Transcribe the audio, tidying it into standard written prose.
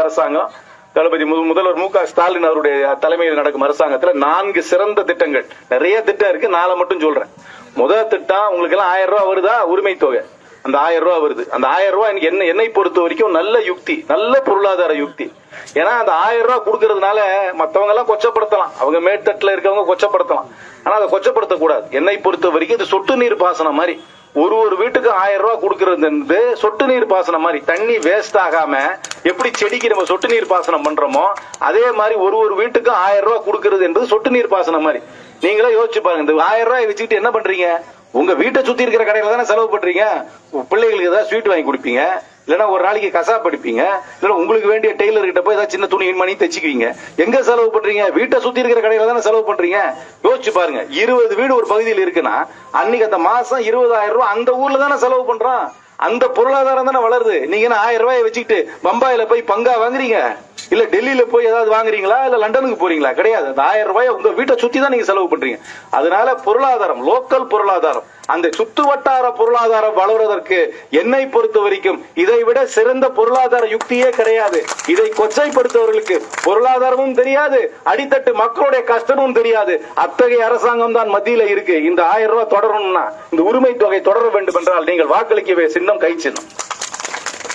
அரசாங்கம் தளபதி முதல்வர் மு க ஸ்டாலின் அவருடைய தலைமையில் நடக்கும் அரசாங்கத்துல 4 சிறந்த திட்டங்கள், நிறைய திட்டம் இருக்கு, 4 மட்டும் சொல்றேன். முதல் திட்டம் உங்களுக்கு எல்லாம் 1000 ரூபாய் வருதா உரிமை தொகை, அந்த 1000 ரூபாய் வருது. அந்த 1000 ரூபாய் என்னை பொறுத்த வரைக்கும் நல்ல யுக்தி, நல்ல பொருளாதார யுக்தி. ஏன்னா அந்த 1000 ரூபாய் கொடுக்கறதுனால மத்தவங்க எல்லாம் கொச்சப்படுத்தலாம், அவங்க மேற்தட்டுல இருக்கவங்க கொச்சப்படுத்தலாம். ஆனா அதை கொச்சப்படுத்த கூடாது. என்னை பொறுத்த வரைக்கும் இது சொட்டு நீர் பாசனம் மாதிரி. ஒரு வீட்டுக்கு 1000 ரூபாய் கொடுக்கறது சொட்டு நீர் பாசனம் மாதிரி. தண்ணி வேஸ்ட் ஆகாம எப்படி செடிக்கு நம்ம சொட்டு நீர் பாசனம் பண்றோமோ அதே மாதிரி ஒரு வீட்டுக்கு 1000 ரூபாய் கொடுக்கறது என்பது சொட்டு நீர் பாசனம் மாதிரி. நீங்களே யோசிச்சு பாருங்க, இந்த 1000 ரூபாய் வச்சுக்கிட்டு என்ன பண்றீங்க? உங்க வீட்டை சுத்தி இருக்கிற கடையில தானே செலவு பண்றீங்க. பிள்ளைகளுக்கு ஏதாவது ஸ்வீட் வாங்கி கொடுப்பீங்க, இல்லன்னா ஒரு நாளைக்கு கசாப் படிப்பீங்க, இல்ல உங்களுக்கு வேண்டிய டெய்லர் கிட்ட போய் ஏதாவது சின்ன துணி மணி தைச்சுக்குவீங்க. எங்க செலவு பண்றீங்க? வீட்டை சுத்தி இருக்கிற கடையில தானே செலவு பண்றீங்க. யோசிச்சு பாருங்க, 20 வீடு ஒரு பகுதியில் இருக்குன்னா அன்னைக்கு அந்த மாசம் 20,000 ரூபாய் அந்த ஊர்ல தானே செலவு பண்றோம். அந்த பொருளாதாரம் தானே வளருது. நீங்க 1000 ரூபாய் வச்சுக்கிட்டு பம்பாயில போய் பங்கா வாங்குறீங்க, இல்ல டெல்லியில போய் ஏதாவது வாங்குறீங்களா, இல்ல லண்டனுக்கு போறீங்களா? கிடையாது. அந்த 1000 ரூபாய் உங்க வீட்டை சுத்தி தான் நீங்க செலவு பண்றீங்க. அதனால பொருளாதாரம், லோக்கல் பொருளாதாரம், அந்த சுத்து வட்டார பொருளாதாரம் வளர்வதற்கு என்னை பொறுத்த வரைக்கும் இதை விட சிறந்த பொருளாதார யுக்தியே கிடையாது. இதை கொச்சைப்படுத்தவர்களுக்கு பொருளாதாரமும் தெரியாது, அடித்தட்டு மக்களுடைய கஷ்டமும் தெரியாது. அத்தகைய அரசாங்கம் தான் மத்தியில இருக்கு. இந்த 1000 ரூபாய் தொடரணும்னா, இந்த உரிமை தொகை தொடர வேண்டும் என்றால் நீங்கள் வாக்களிக்கவே சின்னம் கை சின்னம்.